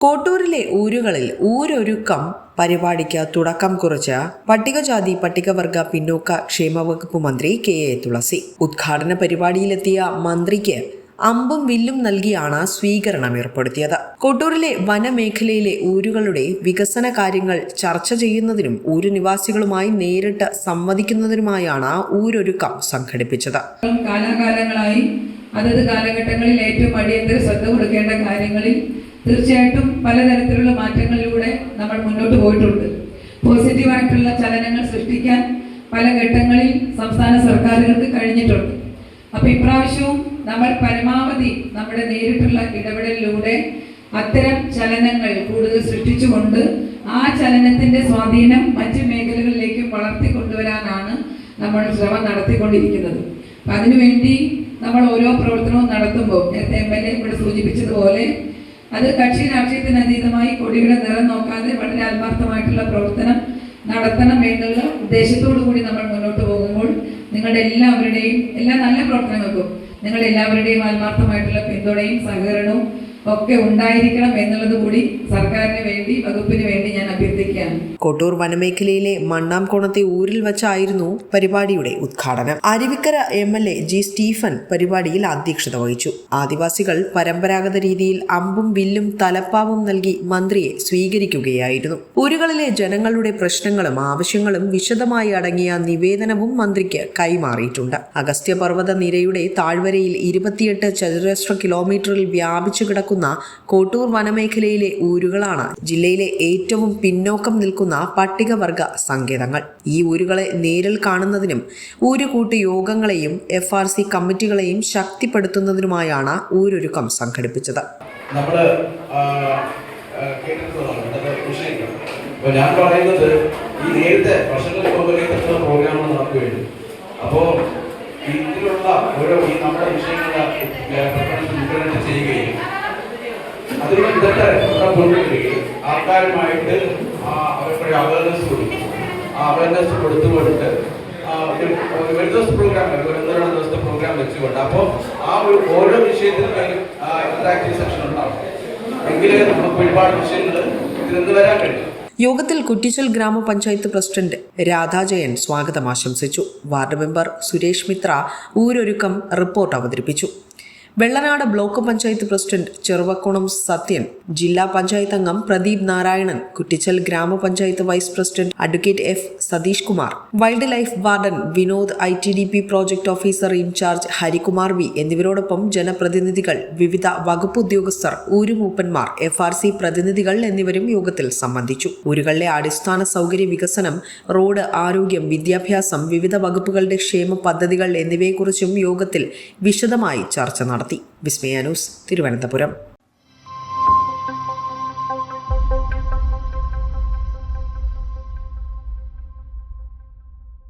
കോട്ടൂരിലെ ഊരുകളിൽ ഊരൊരുക്കം പരിപാടിക്ക് തുടക്കം കുറിച്ച് പട്ടികജാതി പട്ടികവർഗ പിന്നോക്ക ക്ഷേമവകുപ്പ് മന്ത്രി കെ.എ. തുളസി. ഉദ്ഘാടന പരിപാടിയിലെത്തിയ മന്ത്രിക്ക് അമ്പും വില്ലും നൽകിയാണ് സ്വീകരണം ഏർപ്പെടുത്തിയത്. കോട്ടൂരിലെ വനമേഖലയിലെ ഊരുകളുടെ വികസന കാര്യങ്ങൾ ചർച്ച ചെയ്യുന്നതിനും ഊരുനിവാസികളുമായി നേരിട്ട് സംവദിക്കുന്നതിനുമായാണ് ഊരൊരുക്കം സംഘടിപ്പിച്ചത്. കാലാകാലങ്ങളായി അതത് കാലഘട്ടങ്ങളിൽ ഏറ്റവും അടിയന്തര ശ്രദ്ധ കൊടുക്കേണ്ട കാര്യങ്ങളിൽ തീർച്ചയായിട്ടും പലതരത്തിലുള്ള മാറ്റങ്ങളിലൂടെ നമ്മൾ മുന്നോട്ട് പോയിട്ടുണ്ട്. പോസിറ്റീവായിട്ടുള്ള ചലനങ്ങൾ സൃഷ്ടിക്കാൻ പല ഘട്ടങ്ങളിൽ സംസ്ഥാന സർക്കാരുകൾക്ക് കഴിഞ്ഞിട്ടുണ്ട്. അപ്പോൾ ഇപ്രാവശ്യവും നമ്മൾ പരമാവധി നമ്മുടെ നേരിട്ടുള്ള ഇടപെടലിലൂടെ അത്തരം ചലനങ്ങൾ കൂടുതൽ സൃഷ്ടിച്ചുകൊണ്ട് ആ ചലനത്തിന്റെ സ്വാധീനം മറ്റ് മേഖലകളിലേക്കും വളർത്തിക്കൊണ്ടുവരാനാണ് നമ്മൾ ശ്രമം നടത്തിക്കൊണ്ടിരിക്കുന്നത്. അപ്പം അതിനുവേണ്ടി നമ്മൾ ഓരോ പ്രവർത്തനവും നടത്തുമ്പോൾ നേരത്തെ എം.എൽ.എ. ഇവിടെ സൂചിപ്പിച്ചതുപോലെ അത് കക്ഷി രാഷ്ട്രീയത്തിന് അതീതമായി കൊടിയുടെ നിറം നോക്കാതെ വളരെ ആത്മാർത്ഥമായിട്ടുള്ള പ്രവർത്തനം നടത്തണം എന്നുള്ള ഉദ്ദേശത്തോടു കൂടി നമ്മൾ മുന്നോട്ട് പോകുമ്പോൾ നിങ്ങളുടെ എല്ലാവരുടെയും എല്ലാ നല്ല പ്രവർത്തനങ്ങൾക്കും നിങ്ങളുടെ എല്ലാവരുടെയും ആത്മാർത്ഥമായിട്ടുള്ള പിന്തുണയും സഹകരണവും ഒക്കെ ഉണ്ടായിരിക്കണം എന്നുള്ളത് കൂടി സർക്കാരിന് വേണ്ടി വകുപ്പിന് വേണ്ടി ഞാൻ അഭ്യർത്ഥിക്കുകയാണ്. കോട്ടൂർ വനമേഖലയിലെ മണ്ണാംകോണത്തെ ഊരിൽ വച്ചായിരുന്നു പരിപാടിയുടെ ഉദ്ഘാടനം. അരുവിക്കര എം.എൽ.എ. ജി. സ്റ്റീഫൻ പരിപാടിയിൽ അധ്യക്ഷത വഹിച്ചു. ആദിവാസികൾ പരമ്പരാഗത രീതിയിൽ അമ്പും വില്ലും തലപ്പാവും നൽകി മന്ത്രിയെ സ്വീകരിക്കുകയായിരുന്നു. ഊരുകളിലെ ജനങ്ങളുടെ പ്രശ്നങ്ങളും ആവശ്യങ്ങളും വിശദമായി അടങ്ങിയ നിവേദനവും മന്ത്രിക്ക് കൈമാറിയിട്ടുണ്ട്. അഗസ്ത്യപർവ്വത നിരയുടെ താഴ്വരയിൽ 28 ചതുരശ്ര കിലോമീറ്ററിൽ വ്യാപിച്ചു കിടക്കുന്ന കോട്ടൂർ വനമേഖലയിലെ ഊരുകളാണ് ജില്ലയിലെ ഏറ്റവും പിന്നോക്കം നിൽക്കുന്ന പട്ടികവർഗ സങ്കേതങ്ങൾ. ഈ ഊരുകളെ നേരിൽ കാണുന്നതിനും ഊരുകൂട്ട് യോഗങ്ങളെയും FRC കമ്മിറ്റികളെയും ശക്തിപ്പെടുത്തുന്നതിനുമായാണ് ഊരൊരുക്കം സംഘടിപ്പിച്ചത്. ഞാൻ പറയുന്നത് ഈ നേരത്തെ വർഷങ്ങൾക്ക് മുമ്പ് പ്രോഗ്രാമുകൾ നടക്കുകയുണ്ട്. അപ്പോൾ ഇതിലുള്ള ഓരോ നമ്മുടെ വിഷയങ്ങളെ ഇംപ്ലിമെന്റ് ചെയ്യുകയും അതിലുള്ള വിദഗ്ധരെ കൊണ്ടുവരികയും ആൾക്കാരുമായിട്ട് അവരുടെ അവയർനെസ് കൊടുക്കും. ആ അവയർനെസ് കൊടുത്തുകൊണ്ട് ഒരു ദിവസത്തെ പ്രോഗ്രാം പ്രോഗ്രാം വെച്ചുകൊണ്ട് അപ്പോൾ ആ ഒരു ഓരോ വിഷയത്തിനും ഇന്ററാക്റ്റീവ് സെക്ഷൻ ഉണ്ടാവും. എങ്കിലേ നമുക്ക് ഒരുപാട് വിഷയങ്ങൾ ഇതിൽ വരാൻ കഴിയും. യോഗത്തിൽ കുറ്റിച്ചൽ ഗ്രാമപഞ്ചായത്ത് പ്രസിഡന്റ് രാധാജയൻ സ്വാഗതം ആശംസിച്ചു. വാർഡ് മെമ്പർ സുരേഷ് മിത്ര ഊരൊരുക്കം റിപ്പോർട്ട് അവതരിപ്പിച്ചു. വെള്ളനാട് ബ്ലോക്ക് പഞ്ചായത്ത് പ്രസിഡന്റ് ചെറുവക്കോണം സത്യൻ, ജില്ലാ പഞ്ചായത്ത് അംഗം Pradeep Narayanan, Kuttichal gramapanchayat vice president advocate F. Satheesh Kumar, wildlife warden Vinod, ITDP project officer incharge Harikumar V എന്നിവരോടൊപ്പം ജനപ്രതിനിധികൾ, വിവിധ വകുപ്പ് ഉദ്യോഗസ്ഥർ, ഊരുമൂപ്പന്മാർ, FRC പ്രതിനിധികൾ എന്നിവരും യോഗത്തിൽ സംബന്ധിച്ചു. ഊരുകളിലെ അടിസ്ഥാന സൗകര്യ വികസനം, റോഡ്, ആരോഗ്യം, വിദ്യാഭ്യാസം, വിവിധ വകുപ്പുകളുടെ ക്ഷേമ പദ്ധതികൾ എന്നിവയെക്കുറിച്ചും യോഗത്തിൽ വിശദമായി ചർച്ച നടത്തി. വിസ്മയ ന്യൂസ്, തിരുവനന്തപുരം.